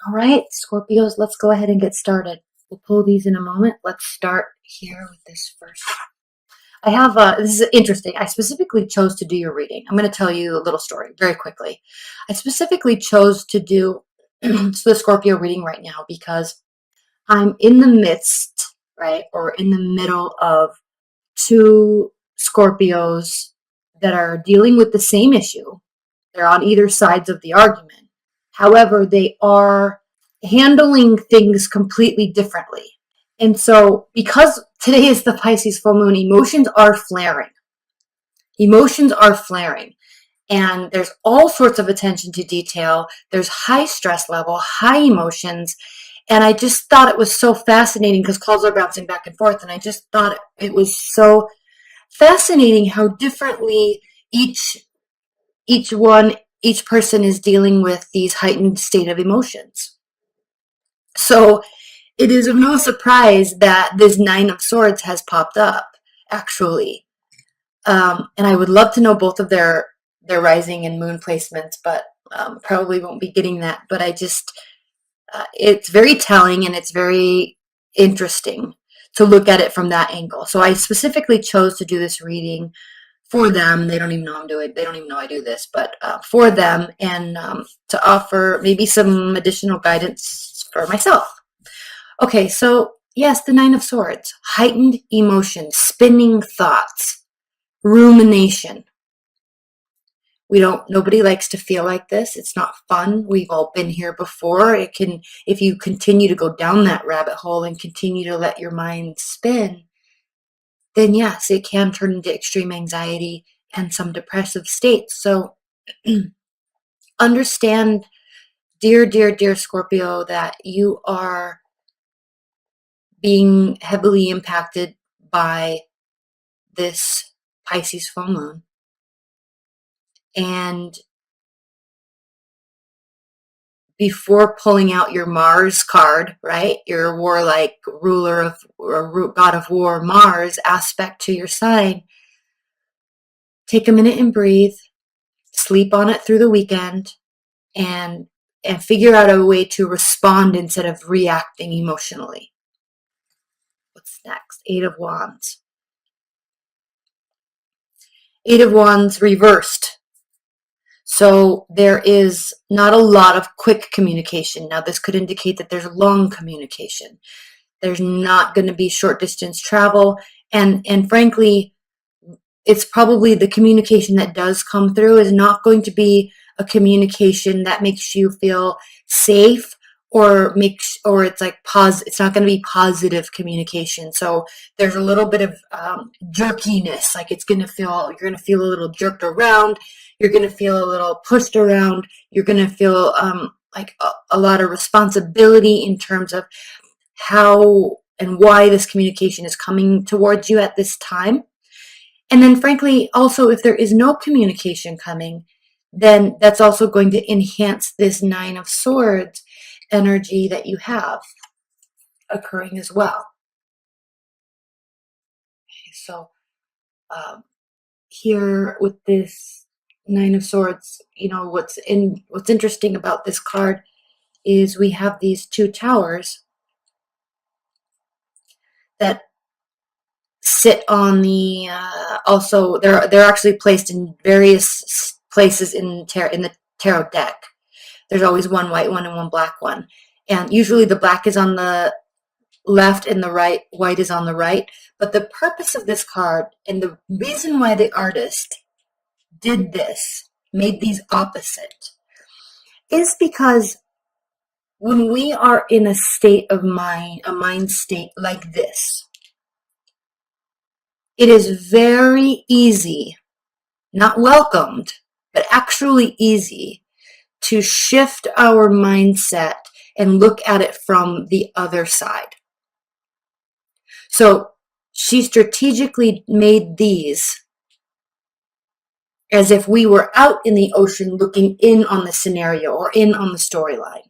All right, Scorpios, let's go ahead and get started. We'll pull these in a moment. Let's start here with this first. I have, this is interesting. I specifically chose to do your reading. I'm going to tell you a little story very quickly. I specifically chose to do the Scorpio reading right now because I'm in the midst, right, or in the middle of two Scorpios that are dealing with the same issue. They're on either sides of the argument. However, they are handling things completely differently. And so, because today is the Pisces full moon, emotions are flaring. Emotions are flaring. And there's all sorts of attention to detail. There's high stress level, high emotions. And I just thought it was so fascinating because calls are bouncing back and forth. And I just thought it was so fascinating how differently each person is dealing with these heightened state of emotions. So it is of no surprise that this Nine of Swords has popped up, actually. And I would love to know both of their rising and moon placements, but probably won't be getting that. But I just, it's very telling and it's very interesting to look at it from that angle. So I specifically chose to do this reading for them. They don't even know they don't even know I do this, but for them, and to offer maybe some additional guidance for myself. Okay, so yes, the Nine of Swords, heightened emotions, spinning thoughts, rumination. Nobody likes to feel like this. It's not fun. We've all been here before. If you continue to go down that rabbit hole and continue to let your mind spin, then yes, it can turn into extreme anxiety and some depressive states. So understand, dear, dear, dear Scorpio, that you are being heavily impacted by this Pisces full moon. And before pulling out your Mars card, right, your warlike ruler of, or god of war, Mars aspect to your sign, take a minute and breathe, sleep on it through the weekend, and figure out a way to respond instead of reacting emotionally. What's next? Eight of Wands. Eight of Wands reversed. So there is not a lot of quick communication. Now, this could indicate that there's long communication. There's not going to be short distance travel. And frankly, it's probably the communication that does come through is not going to be a communication that makes you feel safe or it's like it's not going to be positive communication. So there's a little bit of jerkiness, like you're going to feel a little jerked around. You're going to feel a little pushed around. You're going to feel like a lot of responsibility in terms of how and why this communication is coming towards you at this time. And then frankly, also, if there is no communication coming, then that's also going to enhance this Nine of Swords energy that you have occurring as well. Okay, so here with this Nine of Swords, what's interesting about this card is we have these two towers that sit on the also they're actually placed in various places in the tarot deck. There's always one white one and one black one, and usually the black is on the left and the white is on the right. But the purpose of this card and the reason why the artist did this, made these opposite, is because when we are in a state of mind, a mind state like this, it is very easy, not welcomed, but actually easy to shift our mindset and look at it from the other side. So she strategically made these as if we were out in the ocean looking in on the scenario or in on the storyline,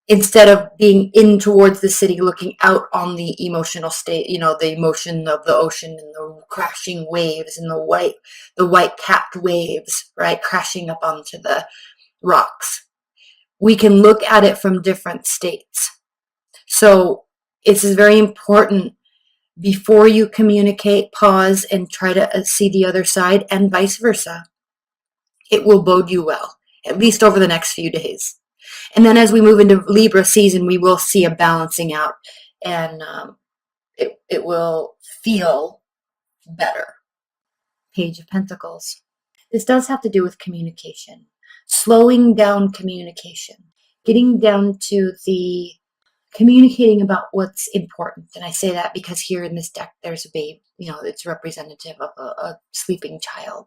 instead of being in towards the city looking out on the emotional state, the emotion of the ocean and the crashing waves and the white capped waves, right, crashing up onto the rocks. we can look at it from different states. So it's very important, before you communicate, pause and try to see the other side, and vice versa. It will bode you well, at least over the next few days. And then as we move into Libra season, we will see a balancing out, and it will feel better. Page of Pentacles. This does have to do with communication, slowing down communication, getting down to the communicating about what's important. And I say that because here in this deck, there's a babe, it's representative of a sleeping child.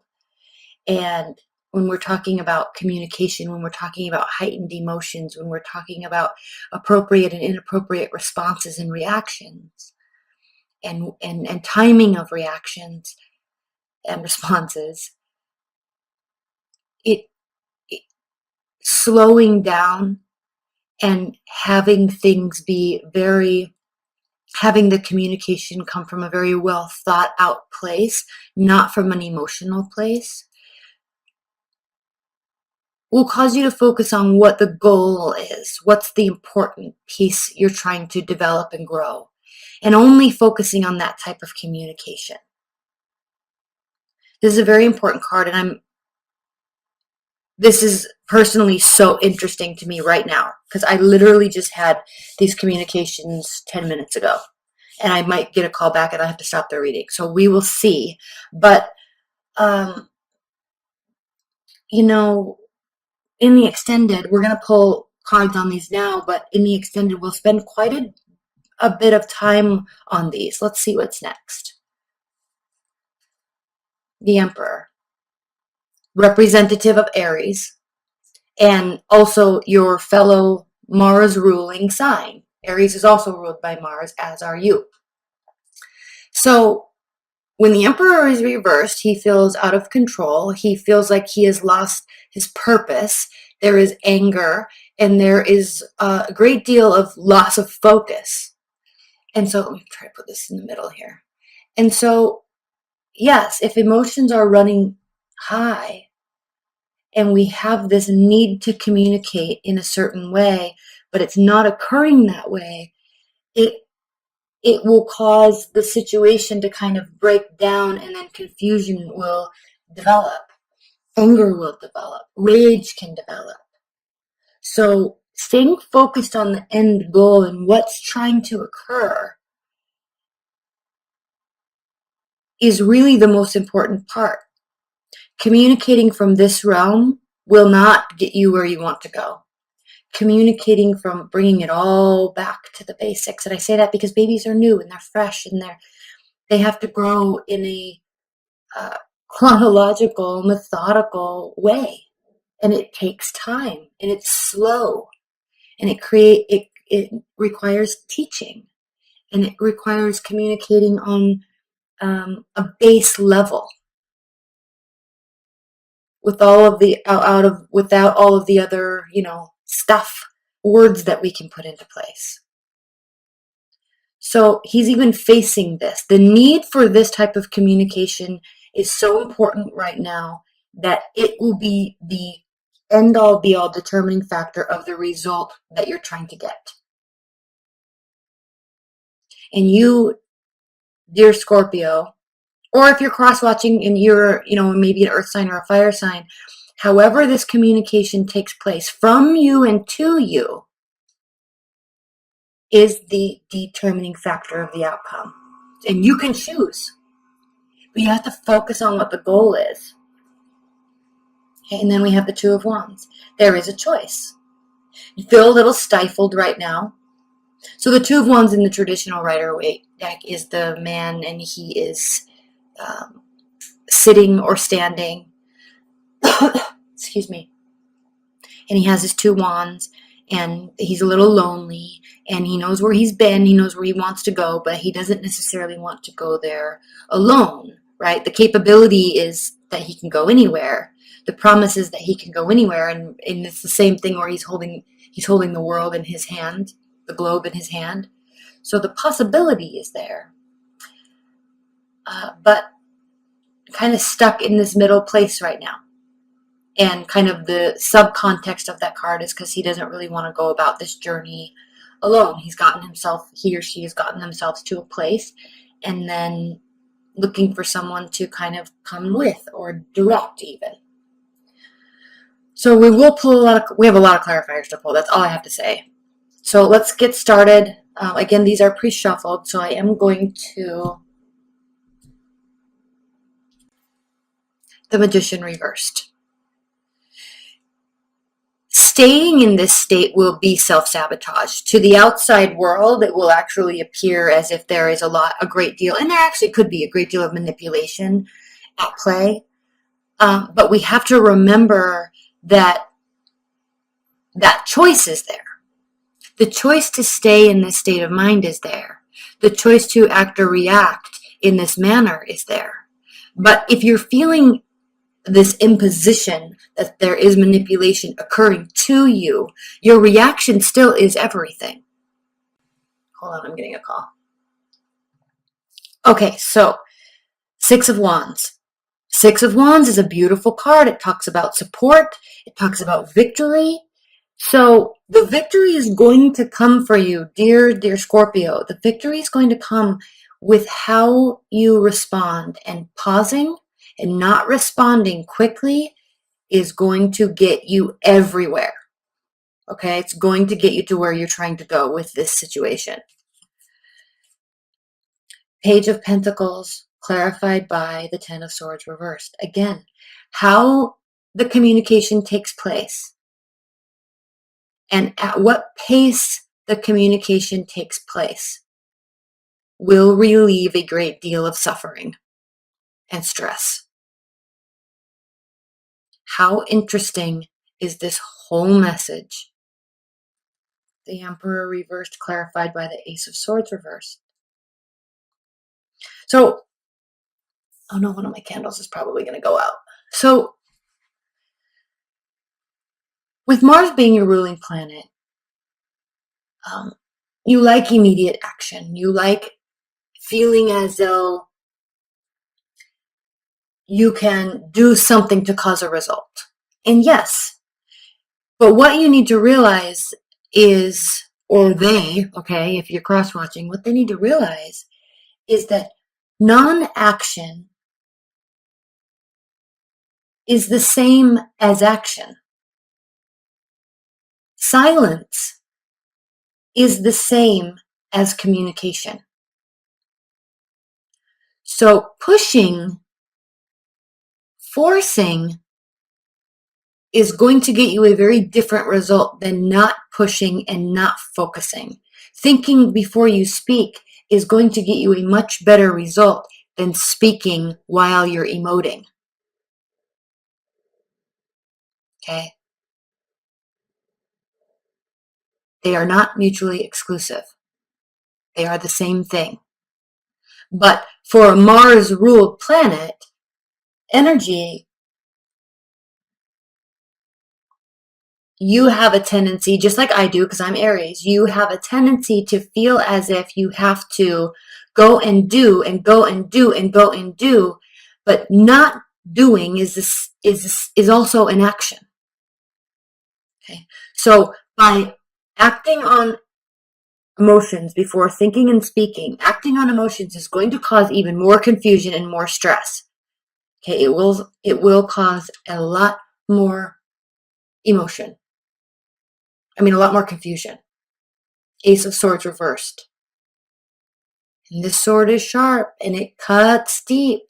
And when we're talking about communication, when we're talking about heightened emotions, when we're talking about appropriate and inappropriate responses and reactions, and timing of reactions and responses, it slowing down and having things be having the communication come from a very well thought out place, not from an emotional place, will cause you to focus on what the goal is, what's the important piece you're trying to develop and grow, and only focusing on that type of communication. This is a very important card, and this is personally so interesting to me right now, because I literally just had these communications 10 minutes ago, and I might get a call back and I have to stop the reading. So we will see. But, in the extended, we're going to pull cards on these now, but in the extended, we'll spend quite a bit of time on these. Let's see what's next. The Emperor, representative of Aries, and also your fellow Mars ruling sign. Aries is also ruled by Mars, as are you. So when the Emperor is reversed, he feels out of control. He feels like he has lost his purpose. There is anger, and there is a great deal of loss of focus. And so let me try to put this in the middle here. And so, yes, if emotions are running high and we have this need to communicate in a certain way, but it's not occurring that way, it will cause the situation to kind of break down, and then confusion will develop. Anger will develop. Rage can develop. So staying focused on the end goal and what's trying to occur is really the most important part. Communicating from this realm will not get you where you want to go. Communicating from bringing it all back to the basics. And I say that because babies are new and they're fresh, and they have to grow in a chronological, methodical way. And it takes time, and it's slow, and it requires teaching, and it requires communicating on a base level with all of the without all of the other words that we can put into place. So he's even facing this. The need for this type of communication is so important right now that it will be the end-all be-all determining factor of the result that you're trying to get. And you, dear Scorpio, or if you're cross-watching and you're, maybe an earth sign or a fire sign, however this communication takes place from you and to you is the determining factor of the outcome. And you can choose, but you have to focus on what the goal is. Okay, and then we have the Two of Wands. There is a choice. You feel a little stifled right now. So the Two of Wands in the traditional Rider-Waite deck is the man, and he is sitting or standing. Excuse me. And he has his two wands, and he's a little lonely, and he knows where he's been, he knows where he wants to go, but he doesn't necessarily want to go there alone, right? The capability is that he can go anywhere. The promise is that he can go anywhere, and it's the same thing where he's holding the world in his hand, the globe in his hand. So the possibility is there, but kind of stuck in this middle place right now. And kind of the subcontext of that card is because he doesn't really want to go about this journey alone. He or she has gotten themselves to a place and then looking for someone to kind of come with or direct even. So we have a lot of clarifiers to pull. That's all I have to say. So let's get started. Again, these are pre-shuffled, so I am going to the Magician reversed. Staying in this state will be self-sabotage. To the outside world, it will actually appear as if there is a great deal, and there actually could be a great deal of manipulation at play. But we have to remember that choice is there. The choice to stay in this state of mind is there. The choice to act or react in this manner is there. But if you're feeling this imposition that there is manipulation occurring to you, your reaction still is everything. Hold on, I'm getting a call. Okay, so Six of Wands. Six of Wands is a beautiful card. It talks about support. It talks about victory. So the victory is going to come for you, dear Scorpio. The victory is going to come with how you respond, and pausing and not responding quickly is going to get you everywhere. Okay, it's going to get you to where you're trying to go with this situation. Page of Pentacles clarified by the Ten of Swords reversed. Again, how the communication takes place and at what pace the communication takes place will relieve a great deal of suffering and stress. How interesting is this whole message? The Emperor reversed, clarified by the Ace of Swords reversed. So, oh no, one of my candles is probably going to go out. So, with Mars being your ruling planet, you like immediate action. You like feeling as though you can do something to cause a result. And yes, but what you need to realize is, or they, okay, if you're cross-watching, what they need to realize is that non-action is the same as action. Silence is the same as communication. So pushing, forcing is going to get you a very different result than not pushing and not focusing. Thinking before you speak is going to get you a much better result than speaking while you're emoting. Okay? They are not mutually exclusive. They are the same thing. But for a Mars-ruled planet, energy, you have a tendency, just like I do because I'm Aries, you have a tendency to feel as if you have to go and do and go and do and go and do, but not doing is also an action. Okay, so by acting on emotions before thinking and speaking, acting on emotions is going to cause even more confusion and more stress. Okay, it will cause a lot more emotion. A lot more confusion. Ace of Swords reversed. And this sword is sharp and it cuts deep.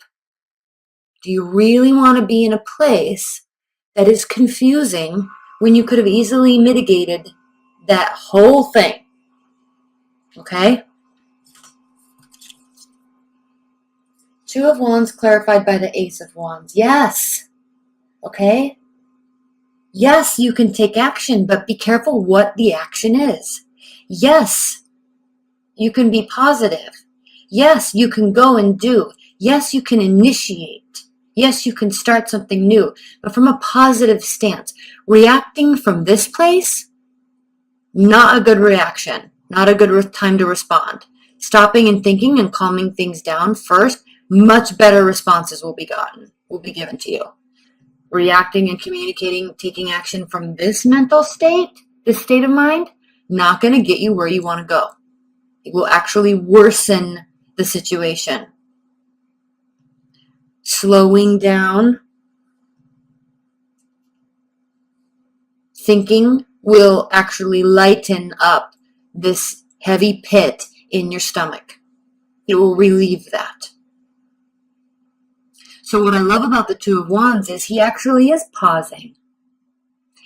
Do you really want to be in a place that is confusing when you could have easily mitigated that whole thing? Okay? Two of Wands clarified by the Ace of Wands. Yes. Okay? Yes, you can take action, but be careful what the action is. Yes, you can be positive. Yes, you can go and do. Yes, you can initiate. Yes, you can start something new, but from a positive stance. Reacting from this place, not a good reaction, not a good time to respond. Stopping and thinking and calming things down first, much better responses will be given to you. reacting and communicating, taking action from this mental state, this state of mind, not going to get you where you want to go. It will actually worsen the situation. Slowing down, thinking will actually lighten up this heavy pit in your stomach. It will relieve that. So what I love about the Two of Wands is he actually is pausing.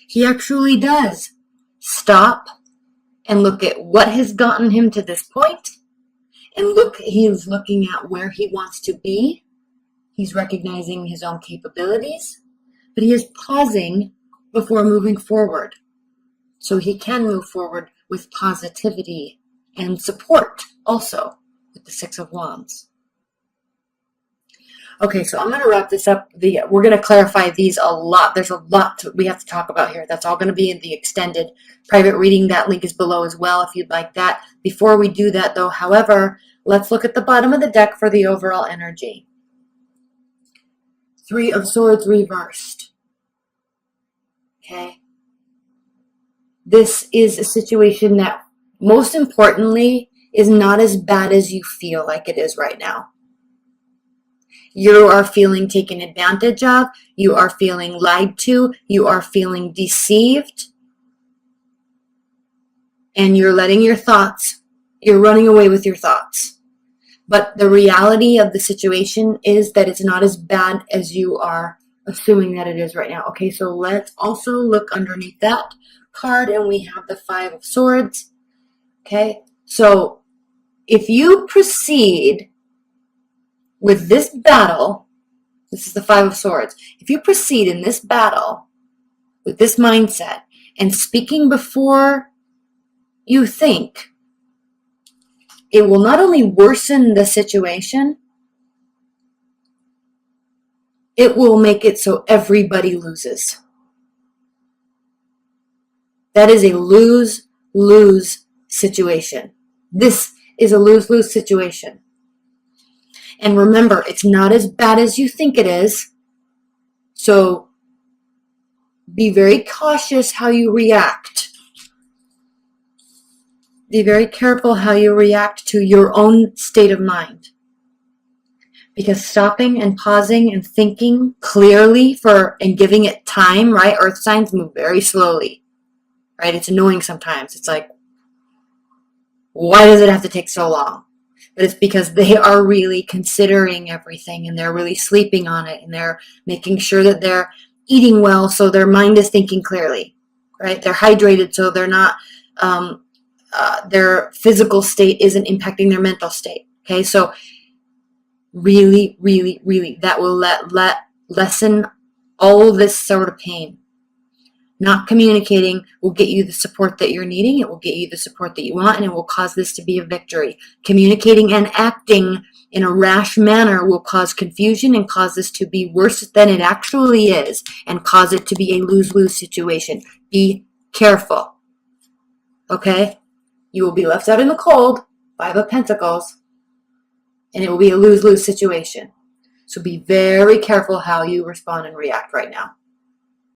He actually does stop and look at what has gotten him to this point, and he's looking at where he wants to be. He's recognizing his own capabilities, but he is pausing before moving forward. So he can move forward with positivity and support also with the Six of Wands. Okay, so I'm going to wrap this up. We're going to clarify these a lot. There's a lot we have to talk about here. That's all going to be in the extended private reading. That link is below as well if you'd like that. Before we do that, though, however, let's look at the bottom of the deck for the overall energy. Three of Swords reversed. Okay. This is a situation that, most importantly, is not as bad as you feel like it is right now. You are feeling taken advantage of. You are feeling lied to. You are feeling deceived. And you're letting your thoughts, you're running away with your thoughts. But the reality of the situation is that it's not as bad as you are assuming that it is right now. Okay, so let's also look underneath that card, and we have the Five of Swords. Okay, so if you proceed with this battle, this is the Five of Swords. If you proceed in this battle with this mindset and speaking before you think, it will not only worsen the situation, it will make it so everybody loses. That is a lose-lose situation. This is a lose-lose situation. And remember, it's not as bad as you think it is. So be very cautious how you react. Be very careful how you react to your own state of mind. Because stopping and pausing and thinking clearly and giving it time, right? Earth signs move very slowly, right? It's annoying sometimes. It's like, why does it have to take so long? But it's because they are really considering everything, and they're really sleeping on it, and they're making sure that they're eating well so their mind is thinking clearly, right? They're hydrated so they're not, their physical state isn't impacting their mental state. Okay, so really, really, really, that will lessen all this sort of pain. Not communicating will get you the support that you're needing. It will get you the support that you want, and it will cause this to be a victory. Communicating and acting in a rash manner will cause confusion and cause this to be worse than it actually is, and cause it to be a lose-lose situation. Be careful. Okay? You will be left out in the cold, Five of Pentacles, and it will be a lose-lose situation. So be very careful how you respond and react right now.